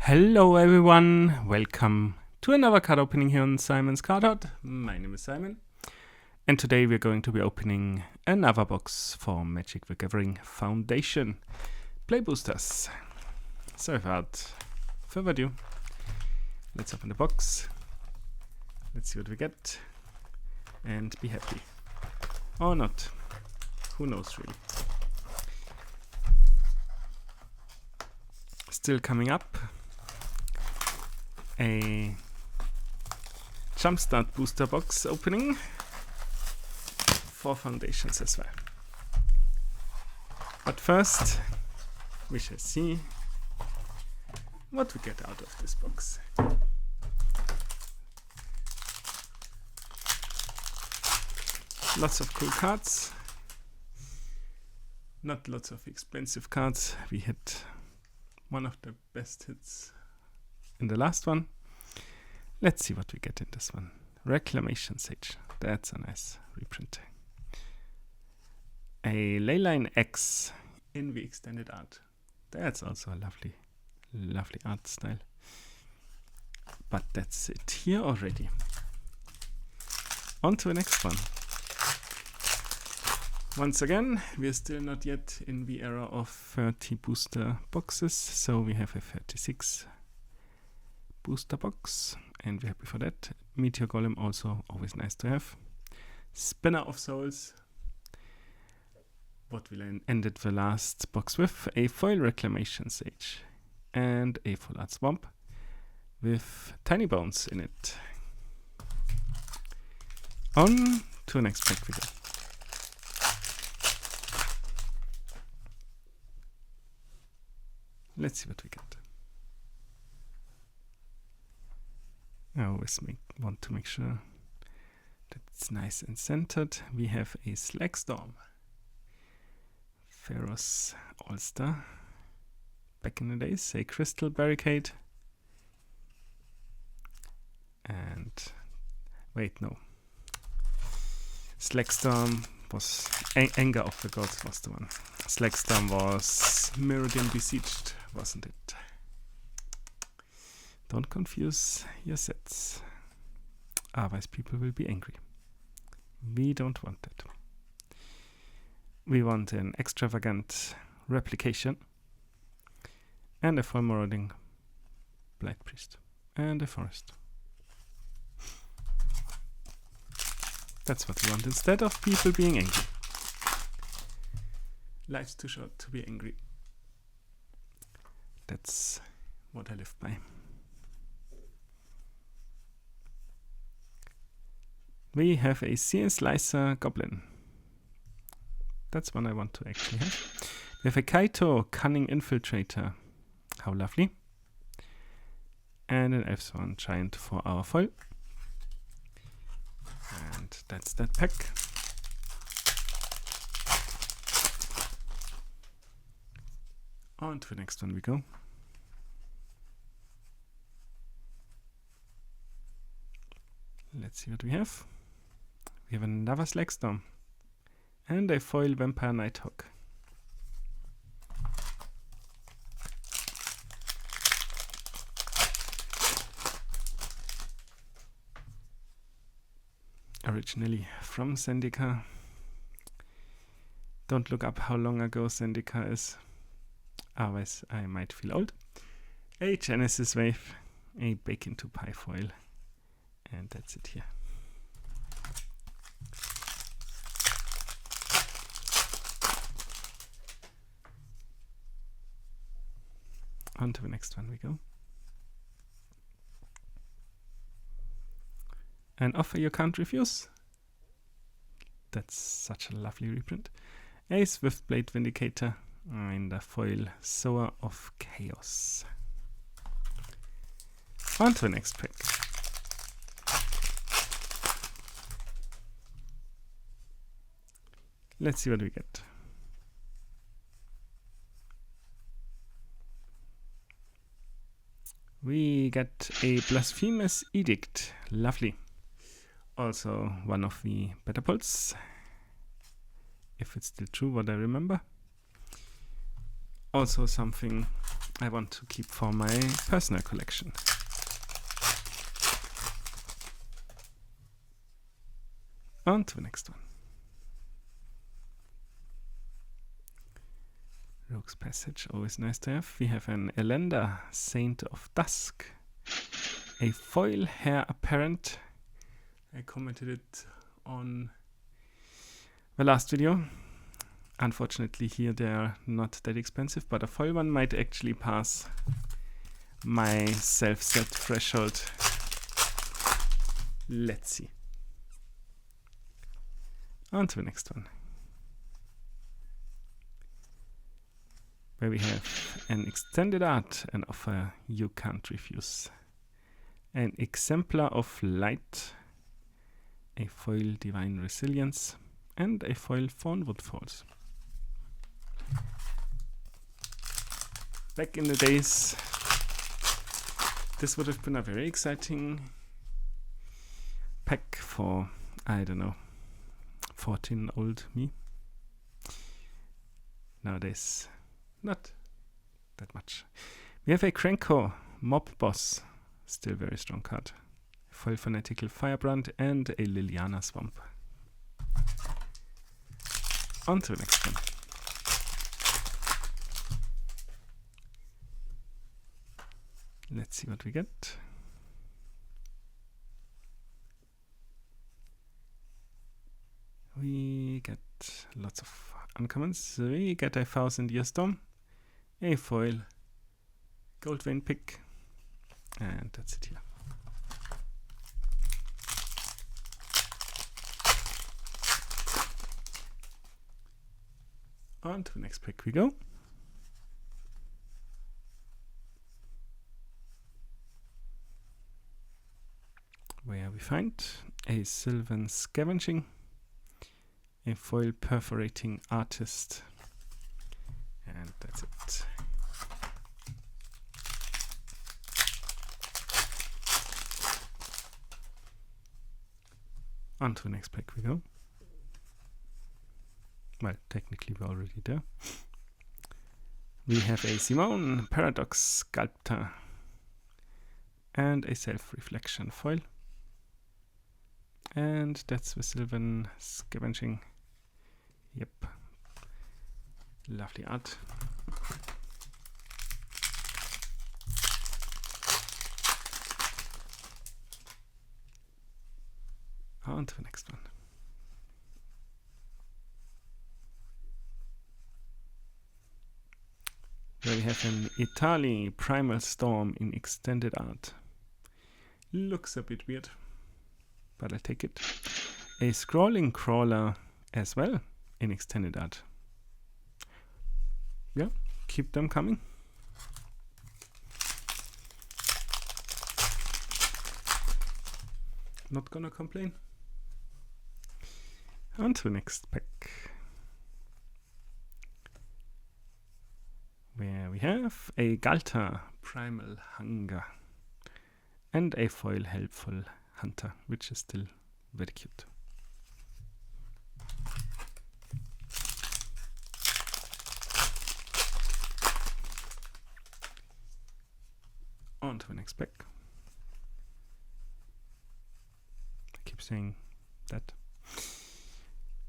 Hello everyone, welcome to another card opening here on Simon's Card Hut. My name is Simon, and today we're going to be opening another box for Magic the Gathering Foundation Play Boosters. So without further ado, let's open the box, let's see what we get, and be happy. Or not, who knows really. Still coming up, a Jumpstart booster box opening for foundations as well. But first, we shall see what we get out of this box. Lots of cool cards, not lots of expensive cards. We hit one of the best hits in the last one. Let's see what we get in this one. Reclamation Sage. That's a nice reprint. A Leyline X in the extended art. That's also a lovely, lovely art style. But that's it here already. On to the next one. Once again, we're still not yet in the era of 30 booster boxes, so we have a 36 booster box, and we're happy for that. Meteor Golem also always nice to have. Spinner of Souls. What we ended the last box with, a foil Reclamation Sage and a full art Swamp with Tiny Bones in it. On to the next pack we go. Let's see what we get. I always want to make sure that it's nice and centered. We have a Slagstorm, Pharos All-Star, back in the days, a Crystal Barricade, and wait, no. Slagstorm was Anger of the Gods was the one. Slagstorm was Mirrodin Besieged, wasn't it? Don't confuse your sets, otherwise people will be angry. We don't want that. We want an extravagant replication and a full marauding Blight Priest and a forest. That's what we want instead of people being angry. Life's too short to be angry. That's what I live by. We have a Seer Slicer Goblin. That's one I want to actually have. We have a Kaito Cunning Infiltrator. How lovely. And an Elfsworn Giant for our foil. And that's that pack. On to the next one we go. Let's see what we have. We have another Slagstorm and a foil Vampire Nighthawk. Originally from Zendikar. Don't look up how long ago Zendikar is, otherwise I might feel old. A Genesis Wave, a Bake into Pie foil, and that's it here. On to the next one we go. An Offer You Can't Refuse. That's such a lovely reprint. A Swiftblade Vindicator and a foil Sower of Chaos. On to the next pack. Let's see what we get. We get a Blasphemous Edict. Lovely. Also one of the better pulls. If it's still true what I remember. Also something I want to keep for my personal collection. On to the next one. Rogue's Passage, always nice to have. We have an Elenda, Saint of Dusk. A foil heir apparent. I commented it on the last video. Unfortunately here they are not that expensive, but a foil one might actually pass my self-set threshold. Let's see. On to the next one. Where we have an extended art, an offer you can't refuse. An Exemplar of Light, a foil Divine Resilience, and a foil Thornwood Falls. Back in the days, this would have been a very exciting pack for, I don't know, 14-old me. Nowadays, not that much. We have a Krenko Mob Boss, still very strong card. Foil Fanatical Firebrand and a Liliana Swamp. On to the next one. Let's see what we get. We get lots of uncommons. We get a 1000-Year Storm, a foil Goldvein Pick, and that's it here. On to the next pack we go. Where we find a Sylvan Scavenging, a foil Perforating Artist, and that's it. On to the next pack we go. Well, technically we're already there. We have a Simone Paradox Sculptor and a Self-Reflection foil. And that's the Sylvan Scavenging. Yep. Lovely art. On to the next one. There we have an Etali Primal Storm in extended art. Looks a bit weird, but I'll take it. A Scrawling Crawler as well in extended art. Yeah, keep them coming. Not gonna complain. On to the next pack. Where we have a Galta Primal Hunger and a foil Helpful Hunter, which is still very cute. On to the next pack. I keep saying that.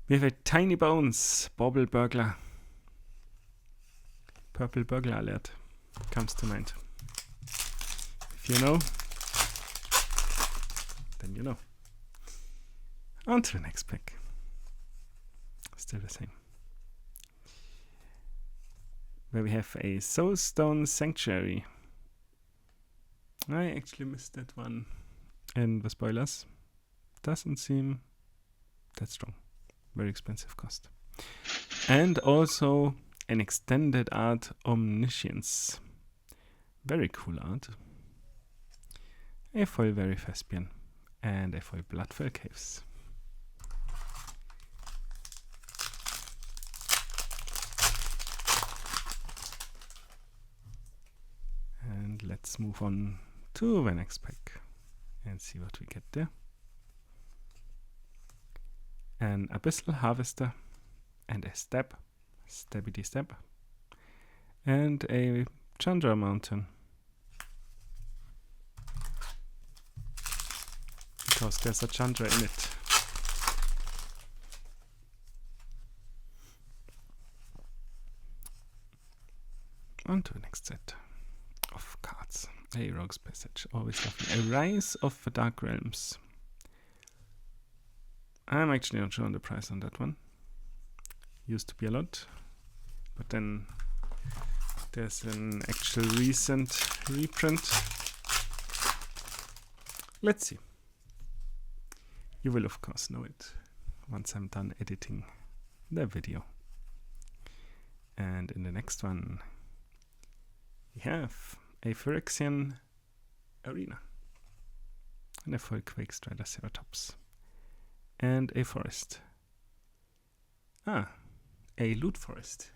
We have a Tiny Bones Bauble Burglar. Purple Burglar Alert comes to mind. If you know, then you know. On to the next pack. Still the same. Where we have a Soulstone Sanctuary. I actually missed that one in the spoilers. Doesn't seem that strong. Very expensive cost. And also an extended art Omniscience. Very cool art. A foil Very Thespian and a foil Bloodfell Caves. And let's move on to the next pack and see what we get there. An Abyssal Harvester and a Stabby Stab and a Chandra Mountain. Because there's a Chandra in it. On to the next set of cards. A Rogue's Passage, always lovely. A Rise of the Dark Realms. I'm actually not sure on the price on that one. Used to be a lot, but then there's an actual recent reprint. Let's see. You will of course know it once I'm done editing the video. And in the next one we have a Phyrexian Arena and a foil Quakestrider Ceratops and a forest. A Loot Forest.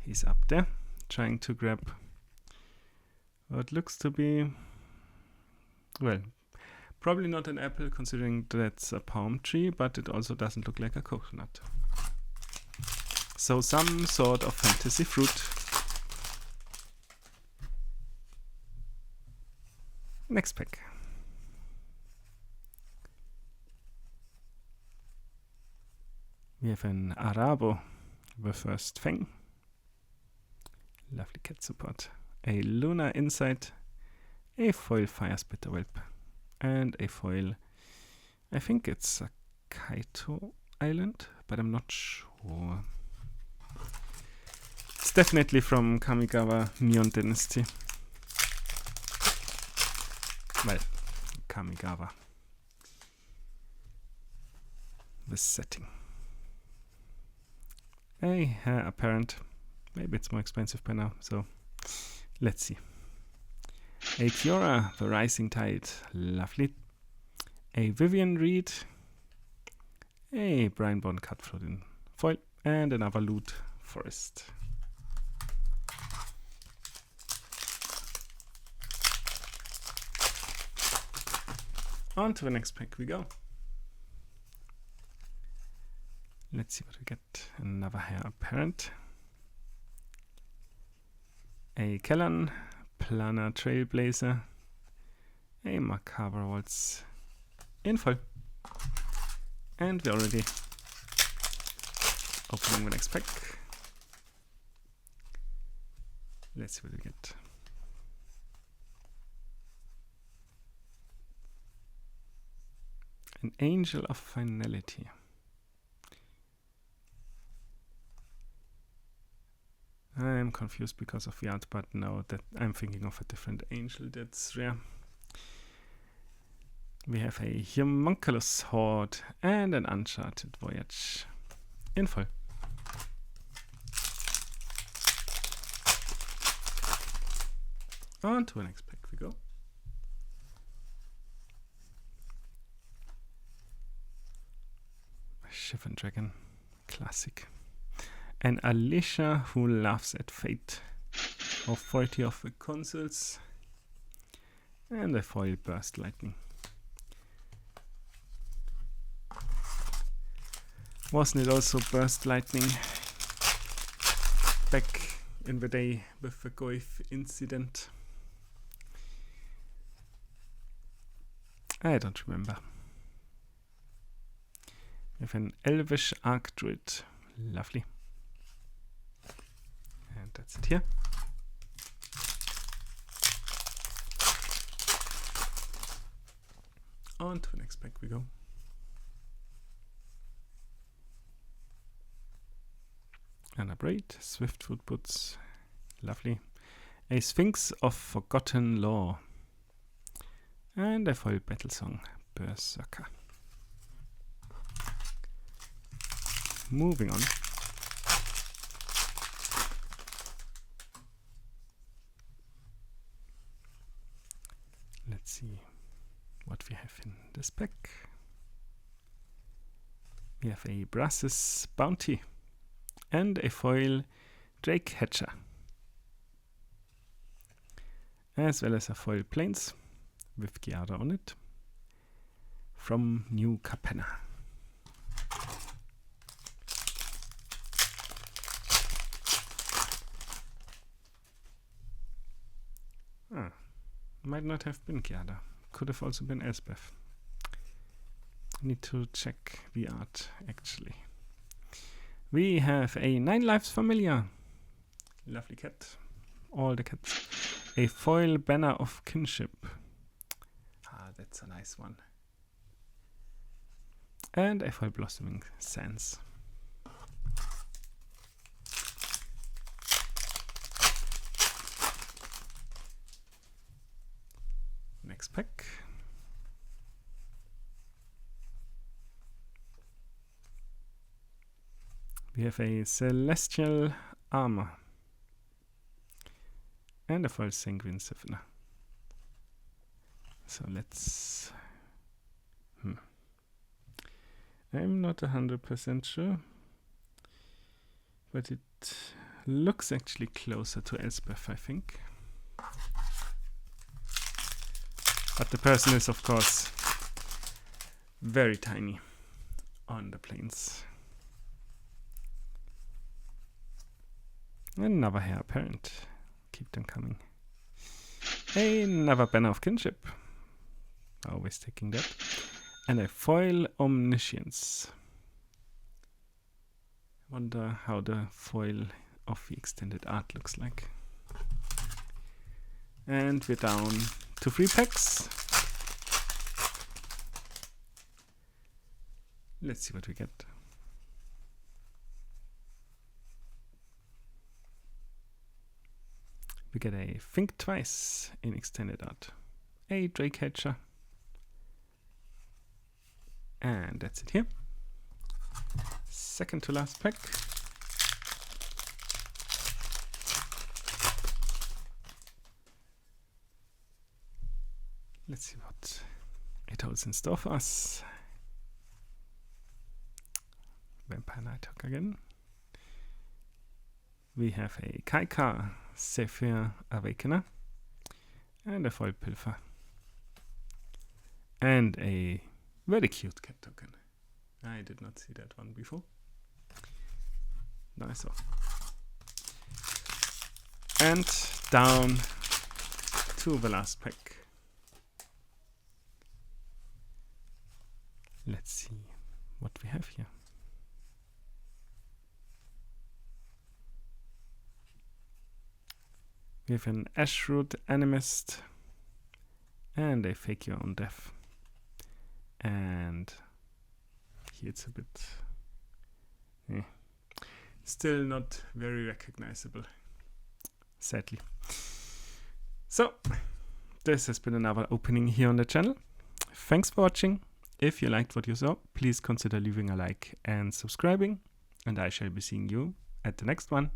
He's up there trying to grab what looks to be, well, probably not an apple considering that's a palm tree, but it also doesn't look like a coconut. So some sort of fantasy fruit. Next pack. We have an Arabo, the First Fang. Lovely cat support. A Luna Insight, a foil Firespitter Whelp, and a foil, I think it's a Kaito Island, but I'm not sure. It's definitely from Kamigawa Neon Dynasty. Well, Kamigawa. The setting. A Heir Apparent. Maybe it's more expensive by now, so let's see. A Kiora, the Rising Tide. Lovely. A Vivian Reed. A Brineborn Cutthroat in foil. And another Loot Forest. On to the next pack we go. Let's see what we get. Another Heir Apparent. A Kellan, Planar Trailblazer. A Macabre Waltz in foil. And we're already opening the next pack. Let's see what we get. An Angel of Finality. I'm confused because of the art, but now that I'm thinking of a different angel that's rare. We have a Homunculus Horde and an Uncharted Voyage in foil. On to the next pack we go. Shivan Dragon, classic. An Alicia Who Laughs at Fate. Authority of the Consuls. And a foil Burst Lightning. Wasn't it also Burst Lightning back in the day with the Goyf incident? I don't remember. We have an Elvish Archdruid. Lovely. And that's it here. On to the next pack we go. And a Braid, Swiftfoot Boots. Lovely. A Sphinx of Forgotten Lore. And a foil Battlesong, Berserker. Moving on. Let's see what we have in this pack. We have a Brass's Bounty and a foil Drake Hatcher, as well as a foil Plains with Giada on it from New Capenna. Might not have been Gerda. Could have also been Elspeth. Need to check the art, actually. We have a 9 Lives Familiar. Lovely cat. All the cats. A foil Banner of Kinship. Ah, that's a nice one. And a foil Blossoming Sands. Next pack. We have a Celestial Armor and a foil Sanguine Siphoner. So let's... I'm not 100% sure, but it looks actually closer to Elspeth, I think. But the person is, of course, very tiny on the planes. Another Heir Apparent. Keep them coming. Another Banner of Kinship. Always taking that. And a foil Omniscience. Wonder how the foil of the extended art looks like. And we're down to 3 packs. Let's see what we get. We get a Think Twice in extended art. A Draycatcher. And that's it here. Second to last pack. Let's see what it holds in store for us. Vampire Nighthawk again. We have a Kaikar Sephir Awakener and a foil Pilfer. And a very cute cat token. I did not see that one before. Nice one. And down to the last pack. Let's see what we have here. We have an Ashroot Animist and a Fake Your Own Death. And here it's a bit still not very recognizable, sadly. So this has been another opening here on the channel. Thanks for watching. If you liked what you saw, please consider leaving a like and subscribing, and I shall be seeing you at the next one.